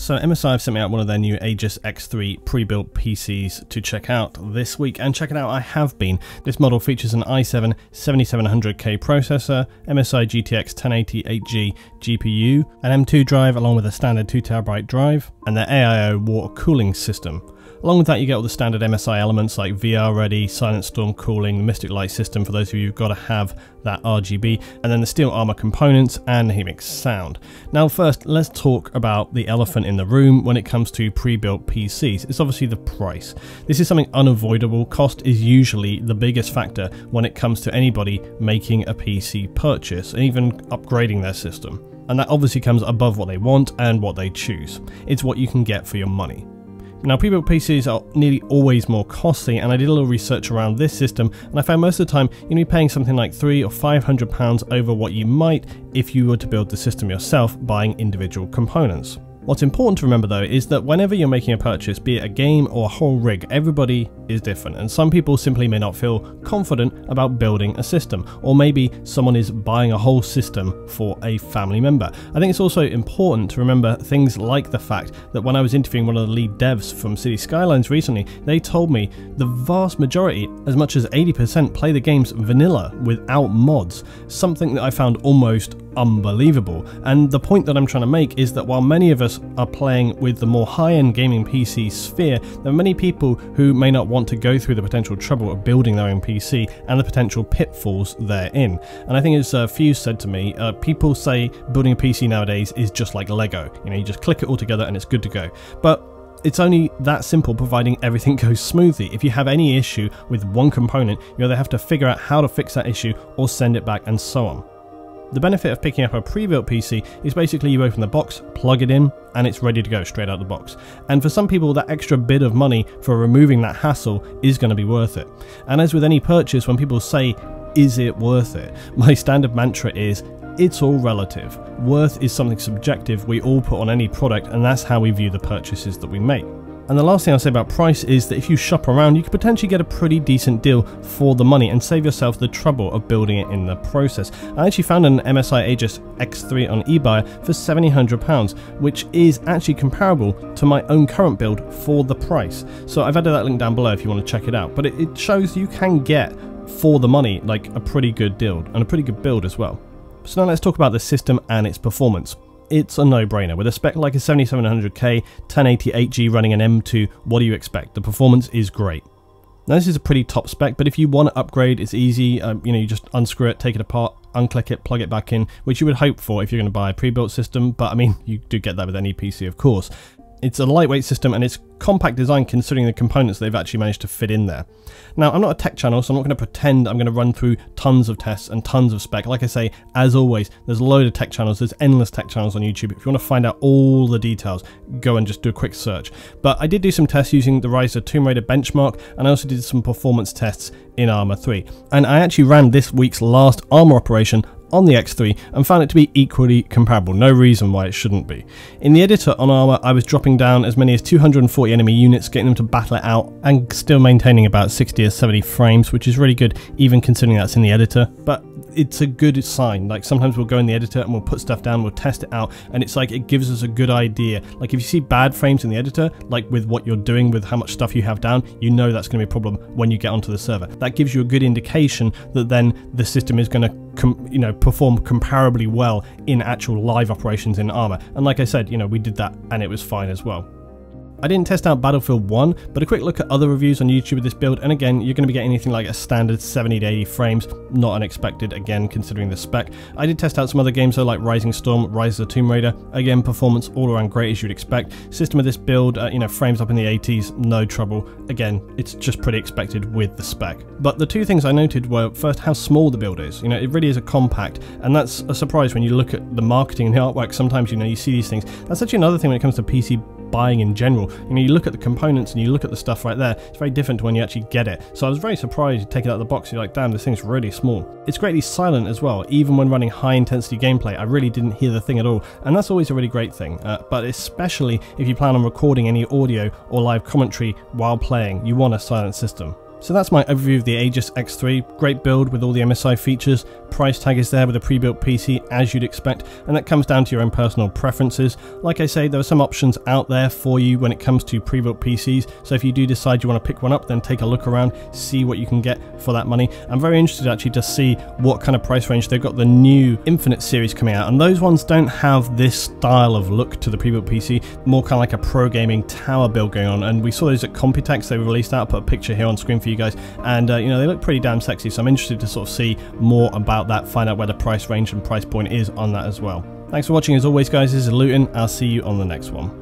So MSI have sent me out one of their new Aegis X3 pre-built PCs to check out this week, and check it out I have been. This model features an i7 7700K processor, MSI GTX 1080 GPU, an M2 drive along with a standard 2TB drive, and their AIO water cooling system. Along with that, you get all the standard MSI elements like VR Ready, Silent Storm cooling, the Mystic Light system for those of you who've got to have that RGB, and then the steel armor components and the HeMix sound. Now first, let's talk about the elephant in the room when it comes to pre-built PCs. It's obviously the price. This is something unavoidable. Cost is usually the biggest factor when it comes to anybody making a PC purchase and even upgrading their system. And that obviously comes above what they want and what they choose. It's what you can get for your money. Now, pre-built PCs are nearly always more costly, and I did a little research around this system, and I found most of the time you're going to be paying something like £300 or £500 over what you might if you were to build the system yourself, buying individual components. What's important to remember though is that whenever you're making a purchase, be it a game or a whole rig, everybody is different, and some people simply may not feel confident about building a system, or maybe someone is buying a whole system for a family member. I think it's also important to remember things like the fact that when I was interviewing one of the lead devs from City Skylines recently, they told me the vast majority, as much as 80%, play the games vanilla without mods, something that I found almost unbelievable. And the point that I'm trying to make is that while many of us are playing with the more high-end gaming PC sphere, there are many people who may not want to go through the potential trouble of building their own PC and the potential pitfalls therein. And I think as Fuse said to me, people say building a PC nowadays is just like Lego. You know, you just click it all together and it's good to go. But it's only that simple, providing everything goes smoothly. If you have any issue with one component, you either have to figure out how to fix that issue or send it back, and so on. The benefit of picking up a pre-built PC is basically you open the box, plug it in, and it's ready to go straight out the box. And for some people, that extra bit of money for removing that hassle is going to be worth it. And as with any purchase, when people say, is it worth it? My standard mantra is, it's all relative. Worth is something subjective we all put on any product, and that's how we view the purchases that we make. And the last thing I'll say about price is that if you shop around, you could potentially get a pretty decent deal for the money and save yourself the trouble of building it in the process. I actually found an MSI Aegis X3 on eBay for £700, which is actually comparable to my own current build for the price. So I've added that link down below if you want to check it out. But it shows you can get, for the money, like a pretty good deal, and a pretty good build as well. So now let's talk about the system and its performance. It's a no-brainer. With a spec like a 7700K, 1080G running an M2, what do you expect? The performance is great. Now this is a pretty top spec, but if you want to upgrade, it's easy. You just unscrew it, take it apart, unclick it, plug it back in, which you would hope for if you're going to buy a pre-built system, but I mean, you do get that with any PC, of course. It's a lightweight system and it's compact design considering the components they've actually managed to fit in there. Now, I'm not a tech channel, so I'm not going to pretend I'm going to run through tons of tests and tons of spec. Like I say, as always, there's a load of tech channels, there's endless tech channels on YouTube. If you want to find out all the details, go and just do a quick search. But I did do some tests using the Rise of Tomb Raider benchmark, and I also did some performance tests in Arma 3. And I actually ran this week's last Arma operation on the X3 and found it to be equally comparable. No reason why it shouldn't be. In the editor on Arma, I was dropping down as many as 240 enemy units, getting them to battle it out, and still maintaining about 60 or 70 frames, which is really good, even considering that's in the editor. But it's a good sign. Like, sometimes we'll go in the editor and we'll put stuff down, we'll test it out, and it's like it gives us a good idea. Like, if you see bad frames in the editor, like with what you're doing with how much stuff you have down, you know that's going to be a problem when you get onto the server. That gives you a good indication that then the system is going to perform comparably well in actual live operations in Arma. And like I said, we did that and it was fine as well. I didn't test out Battlefield 1, but a quick look at other reviews on YouTube of this build, and again, you're going to be getting anything like a standard 70 to 80 frames, not unexpected, again, considering the spec. I did test out some other games though, like Rising Storm, Rise of the Tomb Raider. Again, performance all around great as you'd expect. System of this build, frames up in the 80s, no trouble. Again, it's just pretty expected with the spec. But the two things I noted were, first, how small the build is. It really is a compact, and that's a surprise when you look at the marketing and the artwork. Sometimes, you see these things. That's actually another thing when it comes to PC buying in general. You look at the components and you look at the stuff right there, it's very different to when you actually get it. So I was very surprised you take it out of the box, you're like, damn, this thing's really small. It's greatly silent as well. Even when running high intensity gameplay, I really didn't hear the thing at all, and that's always a really great thing. But especially if you plan on recording any audio or live commentary while playing, you want a silent system. So that's my overview of the Aegis X3. Great build with all the MSI features, price tag is there with a pre-built PC, as you'd expect, and that comes down to your own personal preferences. Like I say, there are some options out there for you when it comes to pre-built PCs, so if you do decide you want to pick one up, then take a look around, see what you can get for that money. I'm very interested actually to see what kind of price range. They've got the new Infinite series coming out, and those ones don't have this style of look to the pre-built PC, more kind of like a pro gaming tower build going on, and we saw those at Computex. They were released out. I'll put a picture here on screen for you guys, and you know, they look pretty damn sexy, so I'm interested to sort of see more about that, find out where the price range and price point is on that as well. Thanks for watching as always guys, this is Luton, I'll see you on the next one.